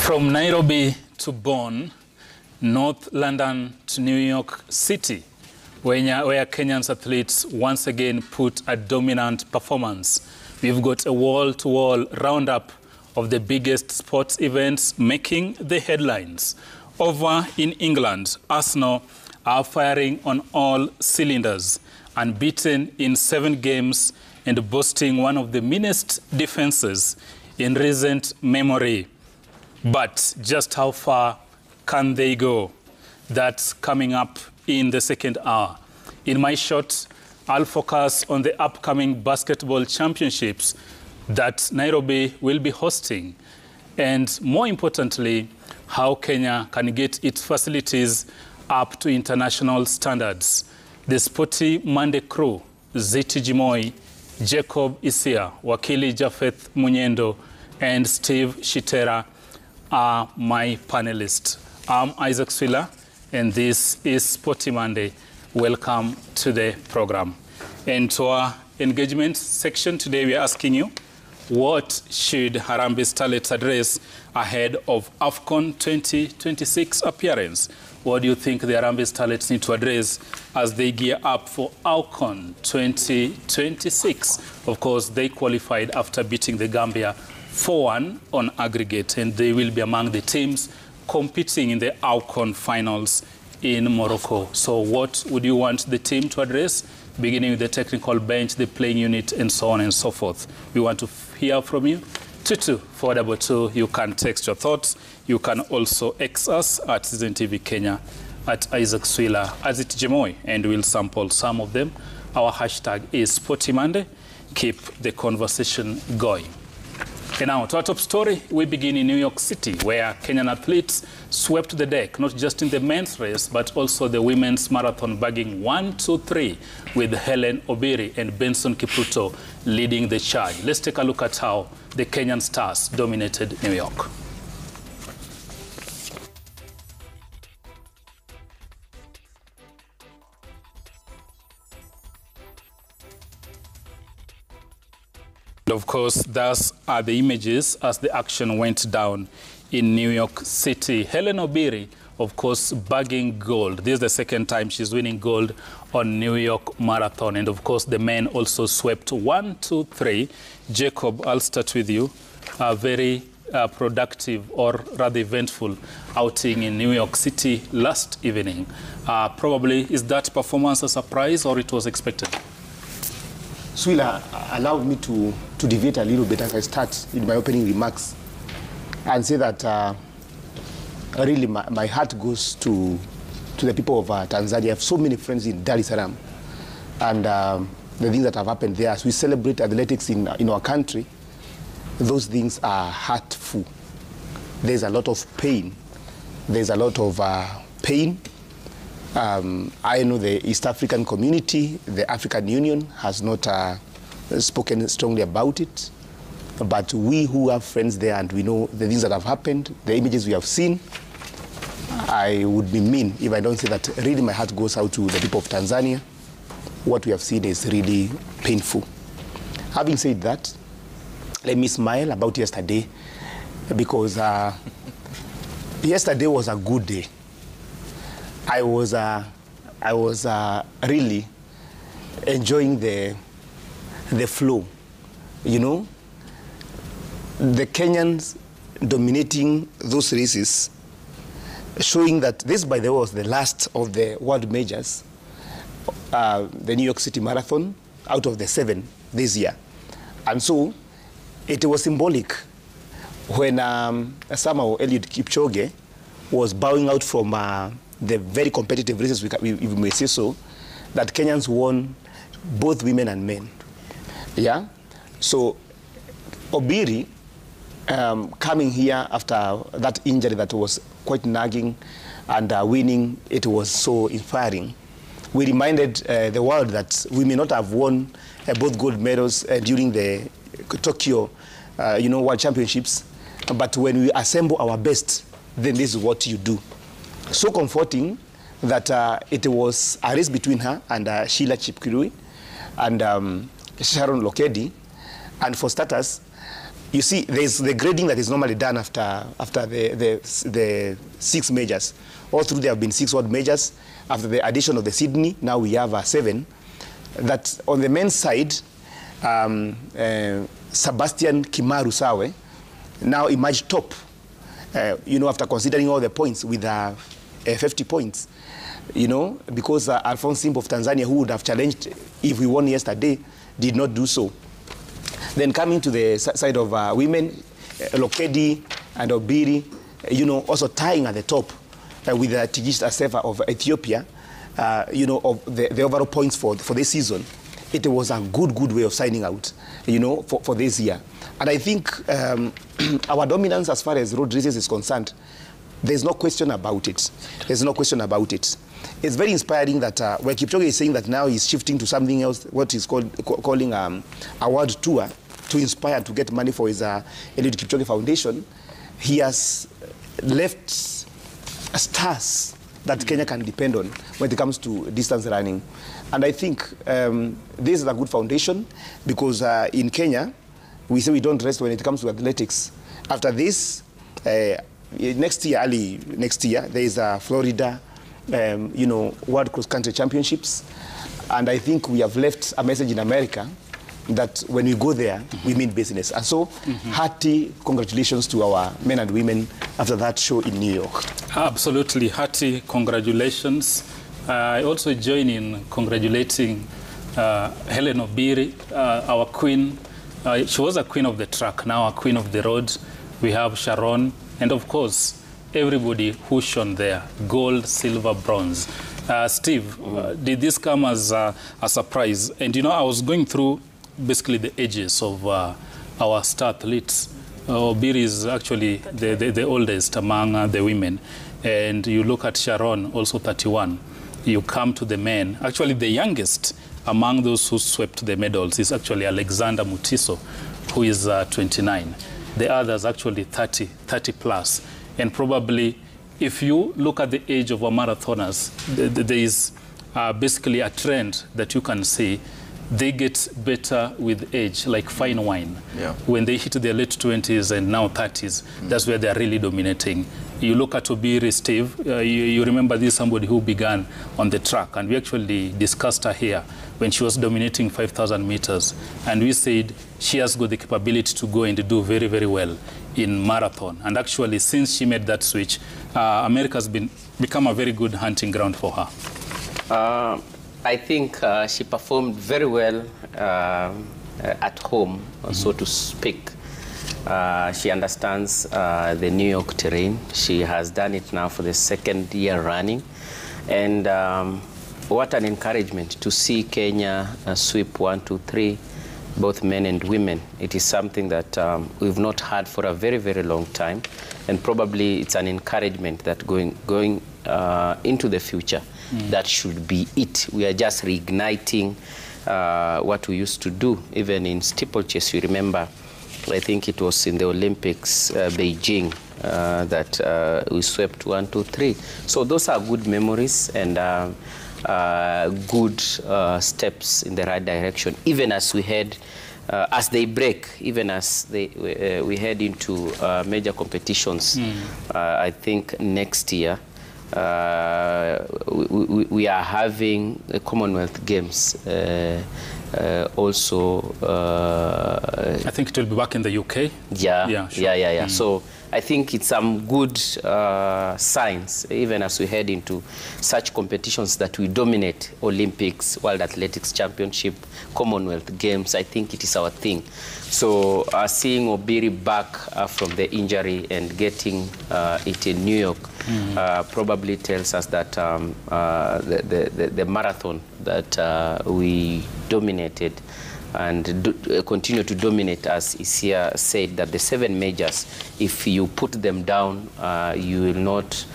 From Nairobi to Bonn, North London to New York City, where Kenyan's athletes once again put a dominant performance. We've got a wall-to-wall roundup of the biggest sports events making the headlines. Over in England, Arsenal are firing on all cylinders, unbeaten in 7 games and boasting one of the meanest defenses in recent memory. But just how far can they go? That's coming up in the second hour. In my shot, I'll focus on the upcoming basketball championships that Nairobi will be hosting, and more importantly, how Kenya can get its facilities up to international standards. The Sporty Monday crew, Ziti Jimoi, Jacob Isia, Wakili Japheth Munyendo, and Steve Shitera are my panelists. I'm Isaac Swila, and this is Sporty Monday. Welcome to the program. And to our engagement section today, we are asking you, what should Harambee Starlets address ahead of AFCON 2026 appearance? What do you think the Harambee Starlets need to address as they gear up for AFCON 2026? Of course, they qualified after beating the Gambia 4-1 on aggregate, and they will be among the teams competing in the AFCON finals in Morocco. So what would you want the team to address, beginning with the technical bench, the playing unit, and so on and so forth? We want to hear from you. 22422, you can text your thoughts. You can also X us at Citizen TV Kenya, at Isaac Swila, as it Jemoy, and we'll sample some of them. Our hashtag is Sporty Monday. Keep the conversation going. And now, to our top story, we begin in New York City, where Kenyan athletes swept the deck, not just in the men's race, but also the women's marathon, bagging 1, 2, 3, with Helen Obiri and Benson Kipruto leading the charge. Let's take a look at how the Kenyan stars dominated New York. Of course, thus are the images as the action went down in New York City. Helen Obiri, of course, bagging gold. This is the second time she's winning gold on New York Marathon. And of course, the men also swept 1, 2, 3. Jacob, I'll start with you. A very productive, or rather eventful, outing in New York City last evening. Probably, is that performance a surprise, or it was expected? Swila allowed me to deviate a little bit as I start in my opening remarks and say that really my heart goes to the people of Tanzania. I have so many friends in Dar es Salaam, and the things that have happened there as we celebrate athletics in our country, those things are hurtful. There's a lot of pain. There's a lot of pain. I know the East African community, the African Union has not spoken strongly about it, but we who have friends there and we know the things that have happened, the images we have seen, I would be mean if I don't say that really my heart goes out to the people of Tanzania. What we have seen is really painful. Having said that, let me smile about yesterday, because yesterday was a good day. I was really enjoying the flow, you know. The Kenyans dominating those races, showing that this, by the way, was the last of the world majors, the New York City Marathon, out of the 7 this year. And so it was symbolic when Samuel Eliud Kipchoge was bowing out from the very competitive races, if we may say so, that Kenyans won, both women and men. Yeah? So Obiri, coming here after that injury that was quite nagging, and winning, it was so inspiring. We reminded the world that we may not have won both gold medals during the Tokyo World Championships, but when we assemble our best, then this is what you do. So comforting that it was a race between her and Sheila Chepkirui and Sharon Lokedi. And for starters, you see, there's the grading that is normally done after the 6 majors. All through there have been 6 world majors. After the addition of the Sydney, now we have 7. That on the men's side, Sebastian Kimaru Sawe now emerged top, you know, after considering all the points with 50 points, you know, because Alphonse Simba of Tanzania, who would have challenged if we won yesterday, did not do so. Then coming to the side of women, Lokedi and Obiri, you know, also tying at the top with Tigist Asefa of Ethiopia, you know, of the overall points for this season. It was a good way of signing out, you know, for this year. And I think our dominance as far as road races is concerned, there's no question about it. There's no question about it. It's very inspiring that where Kipchoge is saying that now he's shifting to something else, what he's calling a world tour, to inspire, to get money for his Eliud Kipchoge Foundation. He has left stars that Kenya can depend on when it comes to distance running. And I think this is a good foundation because in Kenya, we say we don't rest when it comes to athletics. After this, next year, early next year, there is a Florida, you know, World Cross Country Championships. And I think we have left a message in America that when we go there, we mean business. And so, hearty congratulations to our men and women after that show in New York. Absolutely, hearty congratulations. I also join in congratulating Helen Obiri, our queen. She was a queen of the track, now a queen of the road. We have Sharon, and of course, everybody who shone there, gold, silver, bronze. Steve, did this come as a surprise? And you know, I was going through basically the ages of our star athletes. Obiri is actually the oldest among the women. And you look at Sharon, also 31. You come to the men. Actually, the youngest among those who swept the medals is actually Alexander Mutiso, who is 29. The others actually 30 plus. And probably, if you look at the age of our marathoners, there is basically a trend that you can see. They get better with age, like fine wine. Yeah. When they hit their late 20s and now 30s, that's where they're really dominating. You look at Obiri, Steve, you remember this is somebody who began on the track, and we actually discussed her here when she was dominating 5,000 meters. And we said she has got the capability to go and do very, very well in marathon. And actually, since she made that switch, America has become a very good hunting ground for her. I think she performed very well at home, so to speak. She understands the New York terrain. She has done it now for the 2nd year running. And what an encouragement to see Kenya sweep 1, 2, 3, both men and women. It is something that we've not had for a very, very long time. And probably it's an encouragement that going into the future, that should be it. We are just reigniting what we used to do, even in steeplechase. You remember, I think it was in the Olympics, Beijing, that we swept 1, 2, 3. So those are good memories and good steps in the right direction, even as we head, as they break, even as we head into major competitions. I think next year, we are having the Commonwealth Games also. I think it will be back in the UK. Yeah, sure. Yeah. So I think it's some good signs, even as we head into such competitions that we dominate: Olympics, World Athletics Championship, Commonwealth Games. I think it is our thing. So seeing Obiri back from the injury and getting it in New York probably tells us that the marathon that we dominated and continue to dominate, as Isia said, that the 7 majors, if you put them down, you will not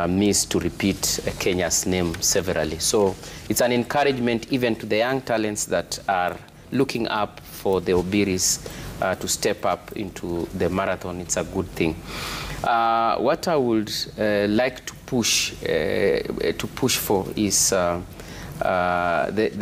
miss to repeat Kenya's name severally. So it's an encouragement even to the young talents that are looking up for the Obiris to step up into the marathon. It's a good thing. What I would like to push for is the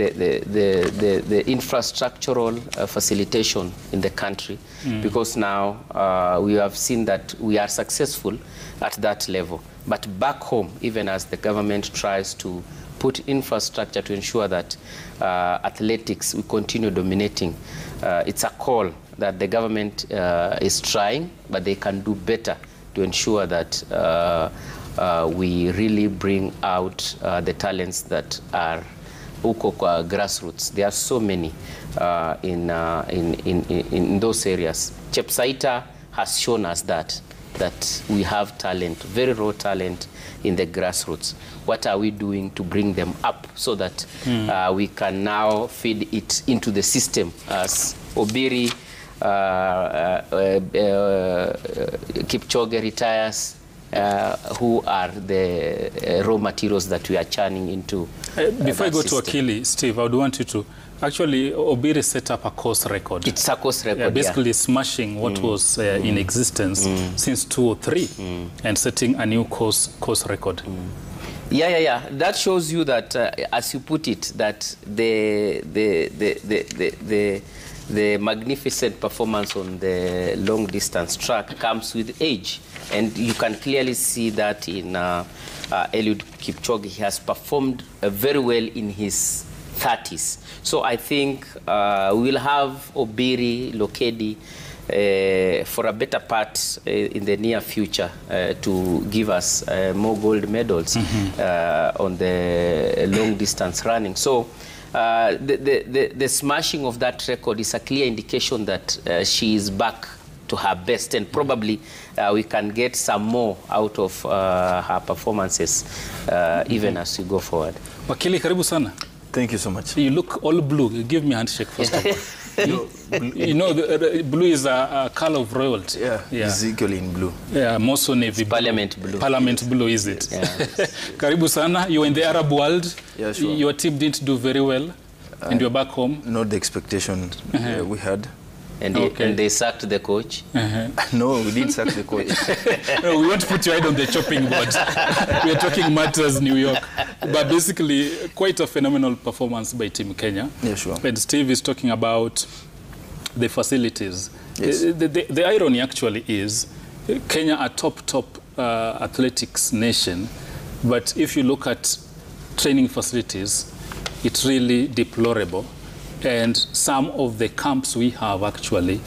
infrastructural facilitation in the country, because now we have seen that we are successful at that level. But back home, even as the government tries to put infrastructure to ensure that athletics we continue dominating, it's a call that the government is trying, but they can do better to ensure that we really bring out the talents that are grassroots. There are so many in those areas. Chepsaita has shown us that we have talent, very raw talent in the grassroots. What are we doing to bring them up so that we can now feed it into the system as Obiri, Kipchoge retires, who are the raw materials that we are churning into. Before I go system. to Akili, Steve, I would want you to, actually, Obiri set up a course record. It's a course record, basically smashing what was in existence since 2003 and setting a new course record. Yeah. That shows you that, as you put it, that the magnificent performance on the long distance track comes with age. And you can clearly see that in Eliud Kipchoge. He has performed very well in his 30s. So I think we'll have Obiri, Lokedi for a better part in the near future to give us more gold medals on the long distance running. So the smashing of that record is a clear indication that she is back to her best, and probably we can get some more out of her performances even as we go forward. Wakili, karibu sana. Thank you so much. You look all blue. Give me a handshake first of all. You know, the blue is a color of royalty. Yeah, it's equally in blue. Yeah, more so navy blue. Parliament blue. Parliament blue, is it? Yeah. Karibu sana. You're in the Arab world. Yeah, sure. Your team didn't do very well, and you're back home. Not the expectation we had. And they sacked the coach? No, we didn't sack the coach. No, we won't put your head on the chopping board. We are talking matters New York. But basically, quite a phenomenal performance by Team Kenya. Yeah, sure. And Steve is talking about the facilities. Yes. The irony actually is Kenya a top athletics nation, but if you look at training facilities, it's really deplorable. And some of the camps we have actually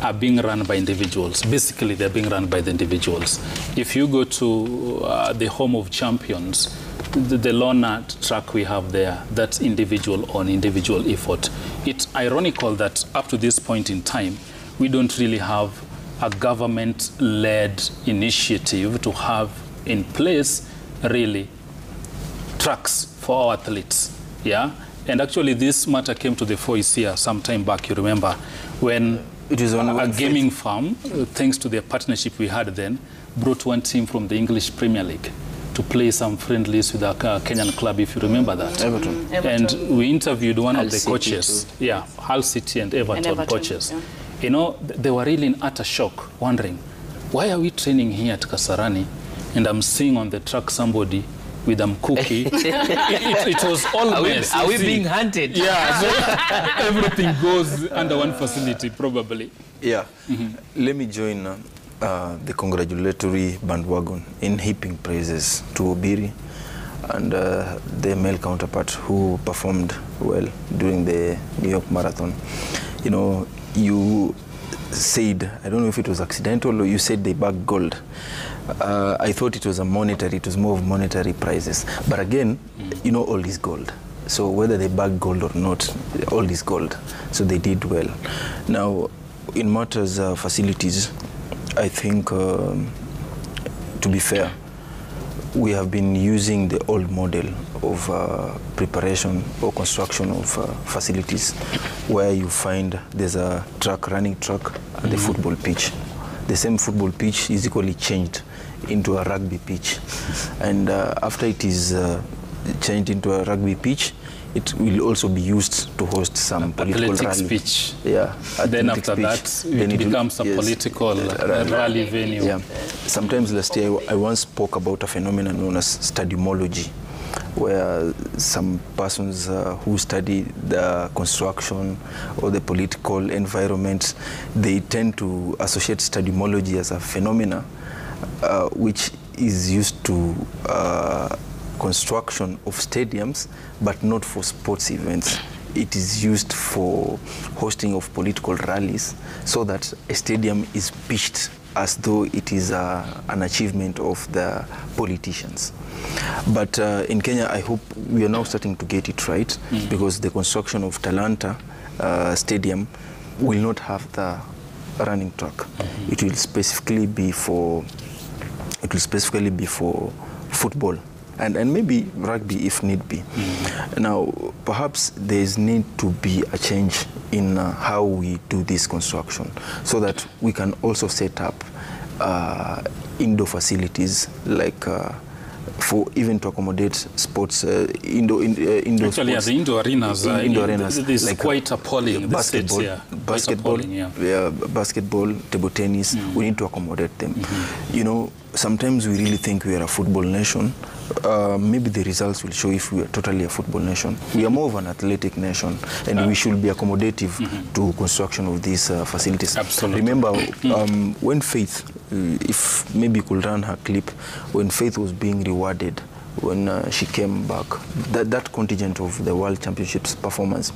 are being run by individuals. Basically, they're being run by the individuals. If you go to the home of champions, the Lorna track we have there, that's individual on individual effort. It's ironical that up to this point in time, we don't really have a government-led initiative to have in place, really, tracks for our athletes. Yeah? And actually, this matter came to the fore here some time back, you remember, when it is on a gaming firm, thanks to the partnership we had then, brought one team from the English Premier League to play some friendlies with a Kenyan club, if you remember that. Everton. And we interviewed one Hull of the City coaches. too. Yeah, Hull City and Everton coaches. Yeah. You know, they were really in utter shock, wondering, why are we training here at Kasarani and I'm seeing on the track somebody with a cookie? it was all mess. Are we see. being hunted? Yeah, so everything goes under one facility, probably. Yeah. Let me join the congratulatory bandwagon in heaping praises to Obiri and the male counterpart who performed well during the New York Marathon. You know, you said, I don't know if it was accidental or you said they bagged gold. I thought it was it was more of monetary prizes. But again, you know, all is gold. So whether they bagged gold or not, all is gold. So they did well. Now, in matters of facilities, I think, to be fair, we have been using the old model of preparation or construction of facilities where you find there's a running track and the football pitch. The same football pitch is equally changed into a rugby pitch. And after it is changed into a rugby pitch, it will also be used to host some political athletics rally. pitch. Yeah. Then after that, it becomes a political rally venue. Yeah. Sometimes last year, I once spoke about a phenomenon known as stadiumology. where some persons who study the construction or the political environment, they tend to associate stadiumology as a phenomena which is used to construction of stadiums, but not for sports events. It is used for hosting of political rallies, so that a stadium is pitched as though it is an achievement of the politicians. But in Kenya, I hope we are now starting to get it right, because the construction of Talanta Stadium will not have the running track. It will specifically be for football and maybe rugby if need be. Now, perhaps there is need to be a change in how we do this construction, so that we can also set up indoor facilities, like for even to accommodate sports, indoor actually, sports. Yeah, the indoor arenas, this is like quite appalling. Basketball, basketball, table tennis. We need to accommodate them. You know, sometimes we really think we are a football nation. Maybe the results will show if we are totally a football nation. We are more of an athletic nation, and we should be accommodative to construction of these facilities. Absolutely. Remember, when Faith, if maybe you could run her clip, when Faith was being rewarded, when she came back, that contingent of the World Championships performance,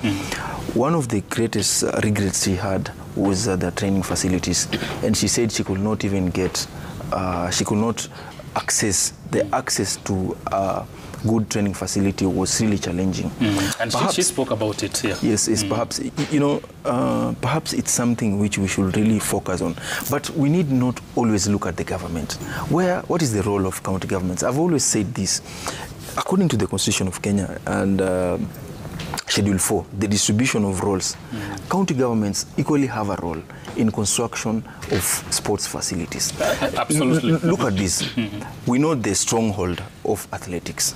one of the greatest regrets she had was the training facilities, and she said she could not even get, she could not access to good training facility was really challenging. And perhaps, she spoke about it here. Yes, perhaps, you know, perhaps it's something which we should really focus on. But we need not always look at the government. What is the role of county governments? I've always said this. According to the Constitution of Kenya and Schedule 4, the distribution of roles, county governments equally have a role in construction of sports facilities. Absolutely. Look at this. We know the stronghold of athletics.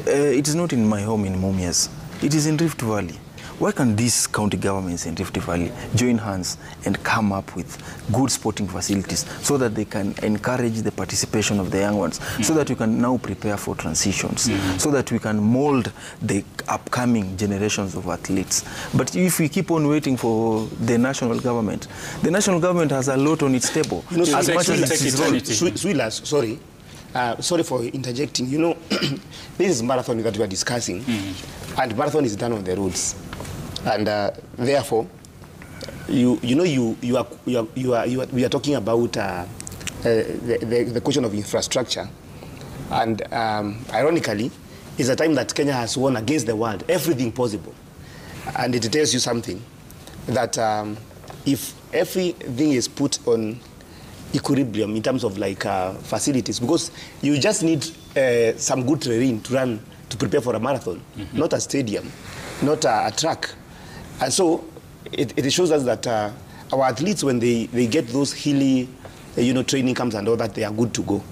It is not in my home in Mumias. It is in Rift Valley. Why can these county governments in Rift Valley join hands and come up with good sporting facilities, so that they can encourage the participation of the young ones, so that we can now prepare for transitions, so that we can mold the upcoming generations of athletes? But if we keep on waiting for the national government has a lot on its table. You know, as much as it is wrong. Swilas, sorry. Sorry for interjecting. You know, this is marathon that we are discussing, and marathon is done on the roads. And therefore, we are talking about the question of infrastructure, and ironically, it's a time that Kenya has won against the world everything possible, and it tells you something that if everything is put on equilibrium in terms of like facilities, because you just need some good terrain to prepare for a marathon, not a stadium, not a track. And so it shows us that our athletes, when they get those hilly, training camps and all that, they are good to go.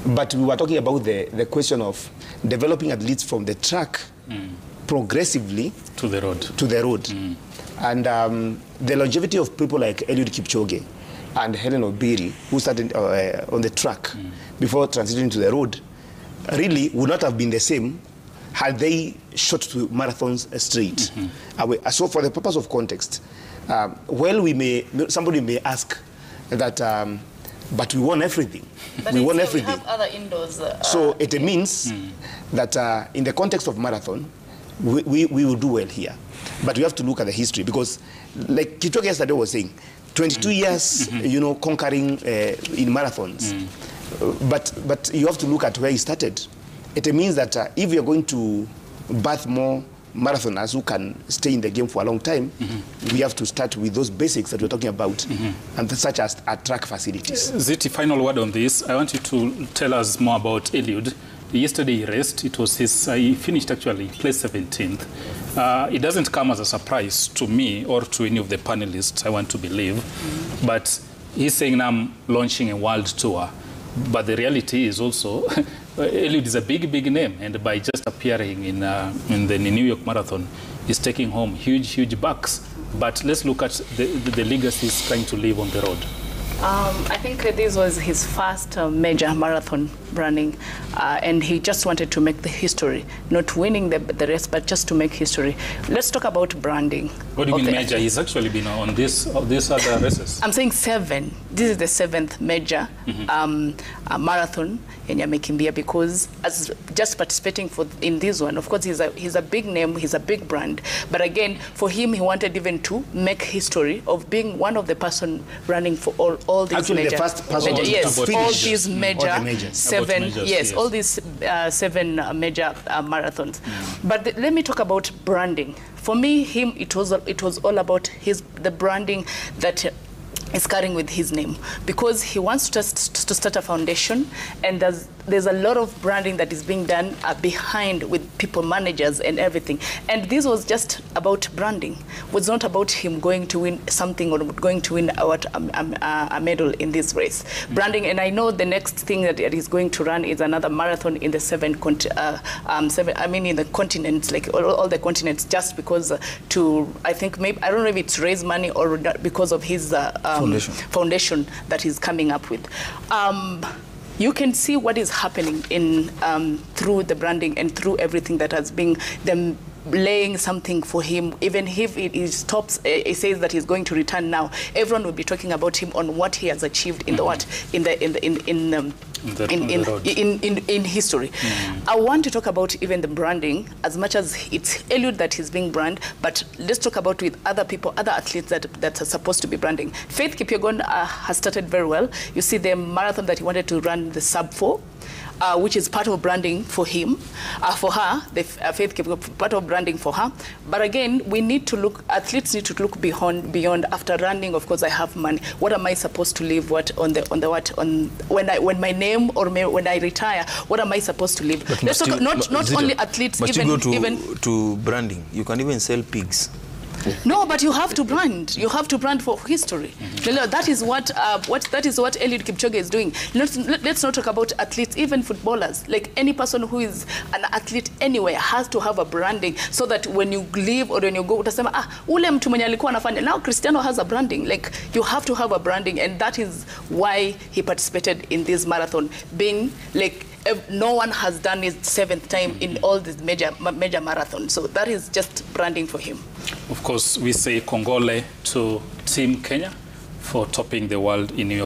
But we were talking about the question of developing athletes from the track progressively to the road. And the longevity of people like Eliud Kipchoge and Helen Obiri, who started on the track before transitioning to the road, really would not have been the same had they shot to marathons straight. So for the purpose of context, somebody may ask that, but we won everything. But we won everything. We have other indoors. So it means that in the context of marathon, we will do well here. But we have to look at the history, because like Kipchoge yesterday was saying, 22 years, conquering in marathons. But you have to look at where he started. It means that if you're going to birth more marathoners who can stay in the game for a long time, we have to start with those basics that we're talking about, and such as track facilities. Ziti, final word on this. I want you to tell us more about Eliud. Yesterday he raced. It was his, he finished actually, placed 17th. It doesn't come as a surprise to me or to any of the panelists, I want to believe. But he's saying now I'm launching a world tour. But the reality is also, Eliud is a big, big name. And by just appearing in the New York Marathon, he's taking home huge, huge bucks. But let's look at the legacy he's trying to leave on the road. I think this was his first major marathon running. and he just wanted to make the history, not winning the race, but just to make history. Let's talk about branding. What do you mean major? He's actually been on these other races. I'm saying 7. This is the 7th major marathon in Yamekimbia, because as just participating in this one, of course, he's a big name, he's a big brand. But again, for him, he wanted even to make history of being one of the person running for all these actually major. The first person yes, to all finish these major majors. 7. Majors, yes, all these 7 major marathons. But let me talk about branding. For me, it was all about the branding that is carrying with his name, because he wants to start a foundation, and there's a lot of branding that is being done behind with people, managers and everything. And this was just about branding. It was not about him going to win something or going to win a medal in this race. Branding, and I know the next thing that he's going to run is another marathon in the in the continents, like all the continents, just because I think maybe, I don't know if it's raise money or because of his foundation that he's coming up with. You can see what is happening in through the branding and through everything that has been them laying something for him. Even if he stops, he says that he's going to return now, everyone will be talking about him on what he has achieved in in history. I want to talk about even the branding, as much as it's Eliud that is being branded, but let's talk about with other people, other athletes that are supposed to be branding. Faith Kipyegon has started very well. You see the marathon that he wanted to run, the sub-4, which is part of branding for him, for her, the Faith Kipyegon, part of branding for her. But again, we need to look, athletes need to look beyond. After running, of course, I have money. What am I supposed to live? When my name or when I retire? What am I supposed to live? Let's talk, not only athletes, even to branding. You can even sell pigs. No, but you have to brand. You have to brand for history. That is what Eliud Kipchoge is doing. Let's not talk about athletes, even footballers. Like any person who is an athlete anywhere has to have a branding, so that when you leave or when you go, utasema ule mtu mwenye alikuwa anafanya. Now Cristiano has a branding. Like you have to have a branding, and that is why he participated in this marathon, being like, no one has done it 7th time in all these major marathons. So that is just branding for him. Of course, we say Kongole to Team Kenya for topping the world in New York.